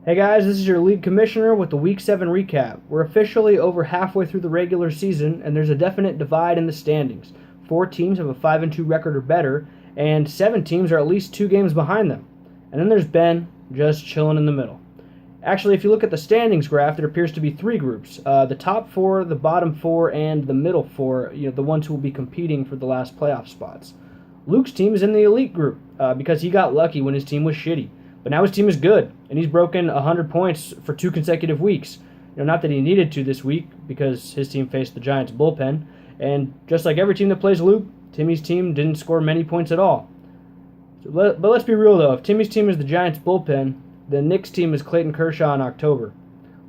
Hey guys, this is your league commissioner with the Week 7 recap. We're officially over halfway through the regular season, and there's a definite divide in the standings. 4 teams have a 5-2 record or better, and 7 teams are at least 2 games behind them. And then there's Ben, just chilling in the middle. Actually, if you look at the standings graph, there appears to be 3 groups. The top 4, the bottom 4, and the middle 4, the ones who will be competing for the last playoff spots. Luke's team is in the elite group because he got lucky when his team was shitty. But now his team is good, and he's broken 100 points for 2 consecutive weeks. Not that he needed to this week because his team faced the Giants' bullpen. And just like every team that plays Luke, Timmy's team didn't score many points at all. But let's be real, though. If Timmy's team is the Giants' bullpen, then Nick's team is Clayton Kershaw in October.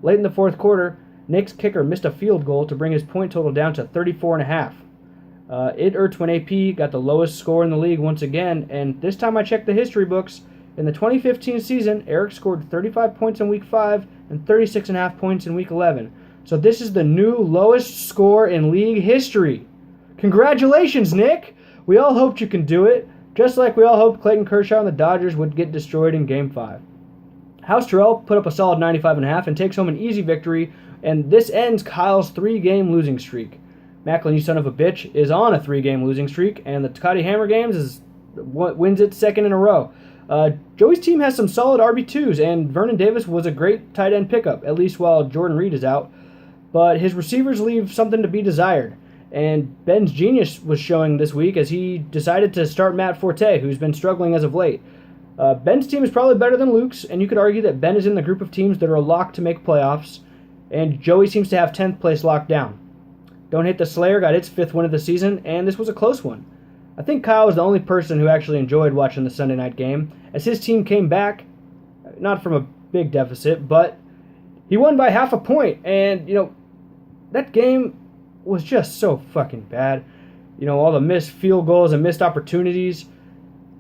Late in the fourth quarter, Nick's kicker missed a field goal to bring his point total down to 34.5. When AP got the lowest score in the league once again, and this time I checked the history books. In the 2015 season, Eric scored 35 points in Week 5 and 36.5 points in Week 11. So this is the new lowest score in league history. Congratulations, Nick! We all hoped you can do it, just like we all hoped Clayton Kershaw and the Dodgers would get destroyed in Game 5. House Terrell put up a solid 95.5 and takes home an easy victory, and this ends Kyle's 3-game losing streak. Macklin, you son of a bitch, is on a 3-game losing streak, and the Tecate Hammer Games wins it second in a row. Joey's team has some solid RB2s, and Vernon Davis was a great tight end pickup, at least while Jordan Reed is out. But his receivers leave something to be desired. And Ben's genius was showing this week as he decided to start Matt Forte, who's been struggling as of late. Ben's team is probably better than Luke's, and you could argue that Ben is in the group of teams that are locked to make playoffs, and Joey seems to have 10th place locked down. Don't Hit the Slayer got its 5th win of the season, and this was a close one. I think Kyle was the only person who actually enjoyed watching the Sunday night game, as his team came back, not from a big deficit, but he won by half a point, and, that game was just so fucking bad. All the missed field goals and missed opportunities.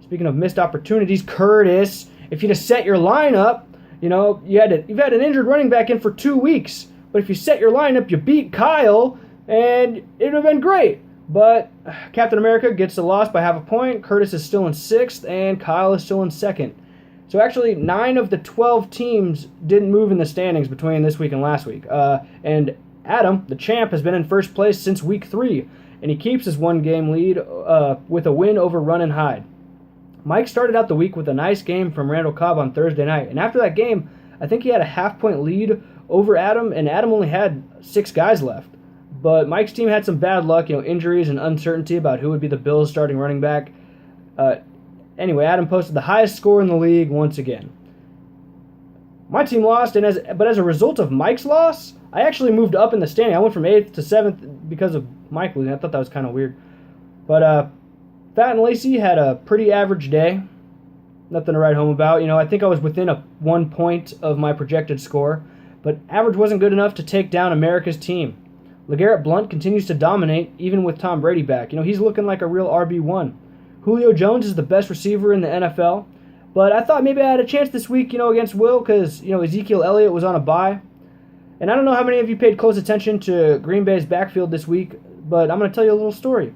Speaking of missed opportunities, Curtis, if you'd have set your lineup, you've had an injured running back in for 2 weeks, but if you set your lineup, you beat Kyle, and it would have been great. But Captain America gets the loss by half a point. Curtis is still in 6th, and Kyle is still in 2nd. So actually, 9 of the 12 teams didn't move in the standings between this week and last week. And Adam, the champ, has been in first place since Week 3, and he keeps his 1-game lead with a win over Run and Hide. Mike started out the week with a nice game from Randall Cobb on Thursday night, and after that game, I think he had a half-point lead over Adam, and Adam only had 6 guys left. But Mike's team had some bad luck, injuries and uncertainty about who would be the Bills' starting running back. Anyway, Adam posted the highest score in the league once again. My team lost, but as a result of Mike's loss, I actually moved up in the standing. I went from 8th to 7th because of Mike losing. I thought that was kind of weird. But Fat and Lacey had a pretty average day. Nothing to write home about. I think I was within 1 point of my projected score, but average wasn't good enough to take down America's team. LeGarrette Blount continues to dominate, even with Tom Brady back. He's looking like a real RB1. Julio Jones is the best receiver in the NFL, but I thought maybe I had a chance this week, against Will, because, Ezekiel Elliott was on a bye. And I don't know how many of you paid close attention to Green Bay's backfield this week, but I'm going to tell you a little story.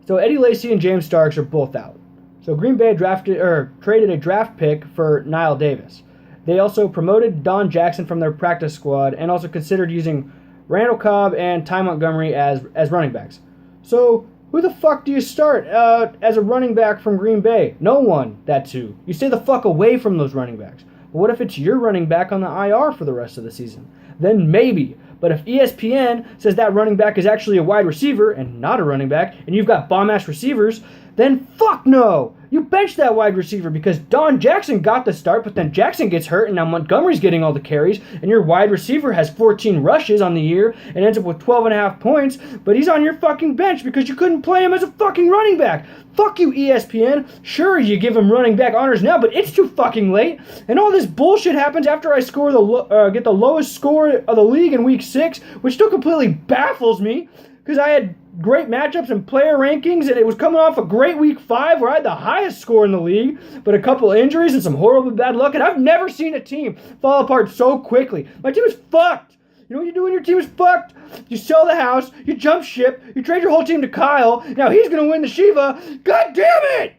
So Eddie Lacy and James Starks are both out. So Green Bay traded a draft pick for Niall Davis. They also promoted Don Jackson from their practice squad and also considered using Randall Cobb and Ty Montgomery as running backs. So who the fuck do you start as a running back from Green Bay? No one, that too. You stay the fuck away from those running backs. But what if it's your running back on the IR for the rest of the season? Then maybe. But if ESPN says that running back is actually a wide receiver and not a running back, and you've got bomb-ass receivers, then fuck no! You bench that wide receiver because Don Jackson got the start, but then Jackson gets hurt, and now Montgomery's getting all the carries, and your wide receiver has 14 rushes on the year and ends up with 12.5 points, but he's on your fucking bench because you couldn't play him as a fucking running back. Fuck you, ESPN. Sure, you give him running back honors now, but it's too fucking late, and all this bullshit happens after I get the lowest score of the league in Week 6, which still completely baffles me, because I had great matchups and player rankings, and it was coming off a great Week 5 where I had the highest score in the league, but a couple injuries and some horrible bad luck, and I've never seen a team fall apart so quickly. My team is fucked. You know what you do when your team is fucked? You sell the house, you jump ship, you trade your whole team to Kyle, now he's going to win the Shiva. God damn it!